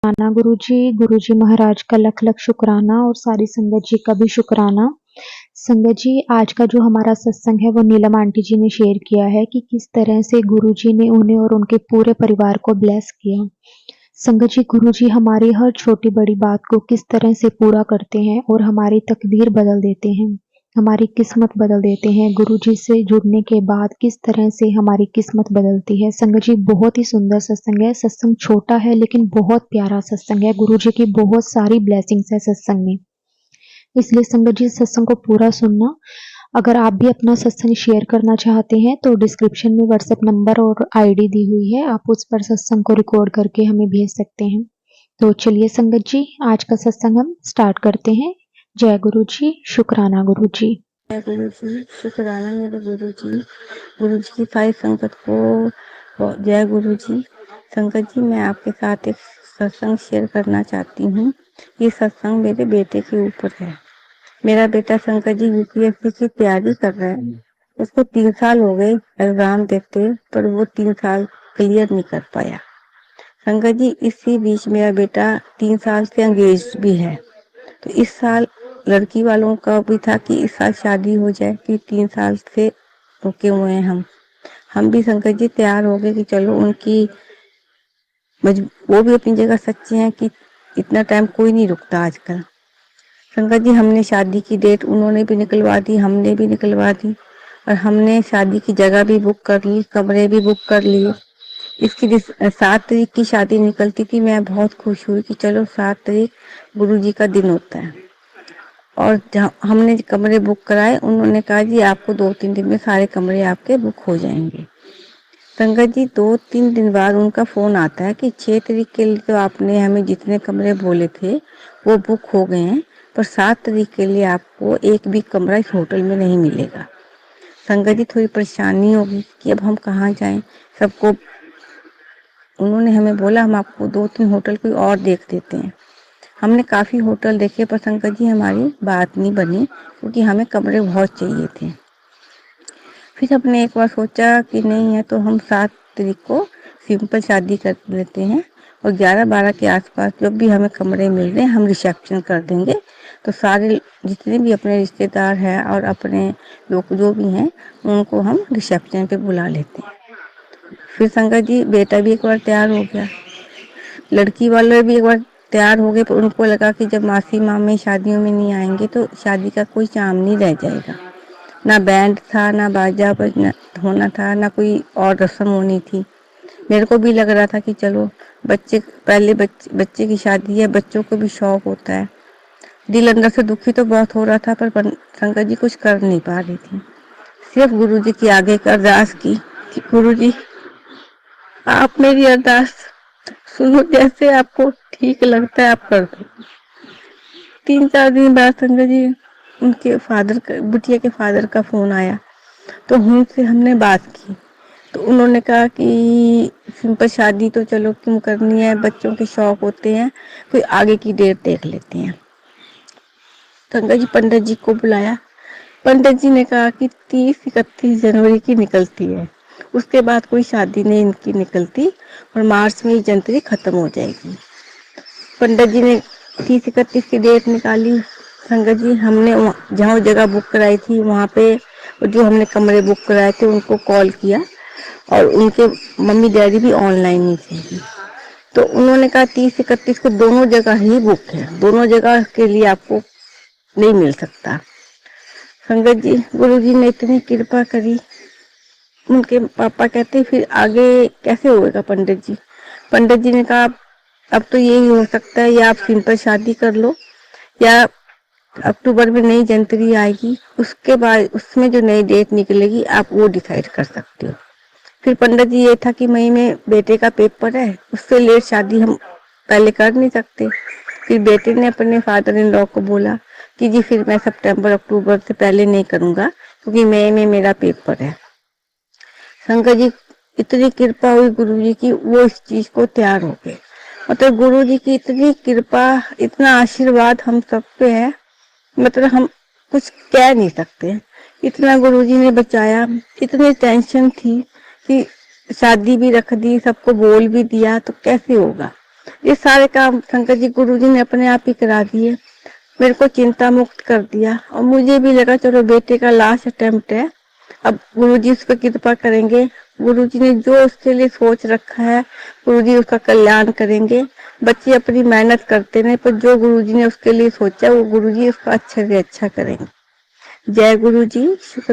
शुक्राना गुरुजी महाराज का लख लख शुक्राना और सारी संगत जी का भी शुक्राना। संगत जी, आज का जो हमारा सत्संग है वो नीलम आंटी जी ने शेयर किया है कि किस तरह से गुरुजी ने उन्हें और उनके पूरे परिवार को ब्लेस किया। संगत जी, गुरुजी हमारी हर छोटी बड़ी बात को किस तरह से पूरा करते हैं और हमारी तकदीर बदल देते हैं, हमारी किस्मत बदल देते हैं। गुरुजी से जुड़ने के बाद किस तरह से हमारी किस्मत बदलती है। संगत जी, बहुत ही सुंदर सत्संग है। सत्संग छोटा है लेकिन बहुत प्यारा सत्संग है। गुरुजी की बहुत सारी ब्लेसिंग्स है सत्संग में, इसलिए संगत जी सत्संग को पूरा सुनना। अगर आप भी अपना सत्संग शेयर करना चाहते हैं तो डिस्क्रिप्शन में व्हाट्सएप नंबर और आईडी दी हुई है, आप उस पर सत्संग को रिकॉर्ड करके हमें भेज सकते हैं। तो चलिए संगत जी, आज का सत्संग हम स्टार्ट करते हैं। जय गुरु जी, शुक्राना गुरु जी। जय गुरु जी, शुक्राना मेरे गुरु जी की सारी संगत को जय गुरु जी। संगत जी, मैं आपके साथ एक सत्संग शेयर करना चाहती हूँ। ये सत्संग मेरे बेटे के ऊपर है। मेरा बेटा संगत जी यूपीएससी की तैयारी कर रहा है। उसको 3 साल हो गए एग्जाम देते, पर वो 3 साल क्लियर नहीं कर पाया। संगत जी, इसी बीच मेरा बेटा 3 साल से एंगेज भी है। तो इस साल लड़की वालों का भी था कि इस साल शादी हो जाए, कि 3 साल से रुके हुए हैं हम भी संकट जी तैयार हो गए कि चलो उनकी वो भी अपनी जगह सच्चे हैं कि इतना टाइम कोई नहीं रुकता आजकल। संकट जी, हमने शादी की डेट उन्होंने भी निकलवा दी, हमने भी निकलवा दी, और हमने शादी की जगह भी बुक कर ली, कमरे भी बुक कर लिए। इसकी 7 तारीख की शादी निकलती थी। मैं बहुत खुश हुई कि चलो 7 तारीख गुरुजी का दिन होता है। और जहाँ हमने कमरे बुक कराए, उन्होंने कहा जी आपको 2-3 दिन में सारे कमरे आपके बुक हो जाएंगे। संगत जी, 2-3 दिन बाद उनका फोन आता है कि 6 तारीख के लिए तो आपने हमें जितने कमरे बोले थे वो बुक हो गए हैं, पर 7 तारीख के लिए आपको एक भी कमरा इस होटल में नहीं मिलेगा। संगत जी, थोड़ी परेशानी होगी कि अब हम कहाँ जाएं। सबको उन्होंने हमें बोला हम आपको 2-3 होटल कोई और देख देते हैं। हमने काफ़ी होटल देखे, पर संकट जी हमारी बात नहीं बनी, क्योंकि हमें कमरे बहुत चाहिए थे। फिर हमने एक बार सोचा कि नहीं है तो हम 7 तारीख को सिंपल शादी कर लेते हैं, और 11-12 के आसपास जब भी हमें कमरे मिल रहे हैं हम रिसेप्शन कर देंगे। तो सारे जितने भी अपने रिश्तेदार हैं और अपने लोग जो भी हैं उनको हम रिसेप्शन पे बुला लेते हैं। फिर संकट जी बेटा भी एक बार तैयार हो गया, लड़की वाले भी एक बार तैयार हो गए, पर उनको लगा कि जब मासी मामे शादियों में नहीं आएंगे तो शादी का कोई चाम नहीं रह जाएगा। ना बैंड था, ना बाजा बजना होना था, ना कोई और रस्म होनी थी। मेरे को भी लग रहा था कि चलो बच्चे की शादी है, बच्चों को भी शौक होता है। दिल अंदर से दुखी तो बहुत हो रहा था, पर शंकर जी कुछ कर नहीं पा रही थी। सिर्फ गुरुजी की आगे एक अरदास की कि गुरुजी आप मेरी अरदास सुनो, जैसे आपको ठीक लगता है आप कर दो। 3-4 दिन बाद संजय जी उनके बिटिया के फादर का फोन आया, तो उनसे हमने बात की। तो उन्होंने कहा कि सिंपल शादी तो चलो क्यों करनी है, बच्चों के शौक होते हैं, कोई आगे की डेट देख लेते हैं। संजय जी पंडित जी को बुलाया। पंडित जी ने कहा कि 30-31 जनवरी की निकलती है, उसके बाद कोई शादी नहीं इनकी निकलती, और मार्च में जनवरी खत्म हो जाएगी। पंडित जी ने 30-31 की डेट निकाली। संगत जी हमने जहाँ जगह बुक कराई थी वहाँ पे जो हमने कमरे बुक कराए थे उनको कॉल किया, और उनके मम्मी डैडी भी ऑनलाइन ही थे। तो उन्होंने कहा 30-31 को दोनों जगह ही बुक है, दोनों जगह के लिए आपको नहीं मिल सकता। संगत जी गुरु जी ने इतनी कृपा करी। उनके पापा कहते फिर आगे कैसे होगा पंडित जी। पंडित जी ने कहा अब तो यही हो सकता है, या आप सिंपल शादी कर लो, या अक्टूबर में नई जनवरी आएगी, उसके बाद उसमें जो नई डेट निकलेगी आप वो डिसाइड कर सकते हो। फिर पंडित जी ये था कि मई में बेटे का पेपर है, उससे लेट शादी हम पहले कर नहीं सकते। फिर बेटे ने अपने फादर इन लॉ को बोला कि जी फिर मैं सितंबर अक्टूबर से पहले नहीं करूँगा, क्योंकि मई में मेरा पेपर है। शंकर जी इतनी कृपा हुई गुरु जी की, वो इस चीज को तैयार हो गए। मतलब गुरु जी की इतनी कृपा, इतना आशीर्वाद हम सब पे है, मतलब हम कुछ कह नहीं सकते। इतना गुरु जी ने बचाया। इतनी टेंशन थी कि शादी भी रख दी, सबको बोल भी दिया, तो कैसे होगा। ये सारे काम शंकर जी गुरुजी ने अपने आप ही करा दिए, मेरे को चिंता मुक्त कर दिया। और मुझे भी लगा चलो बेटे का लास्ट अटेम्प्ट है, अब गुरुजी उस पर कृपा करेंगे, गुरुजी ने जो उसके लिए सोच रखा है गुरुजी उसका कल्याण करेंगे। बच्चे अपनी मेहनत करते रहे, पर जो गुरुजी ने उसके लिए सोचा वो गुरुजी उसका अच्छा से अच्छा करेंगे। जय गुरुजी। शुक्र।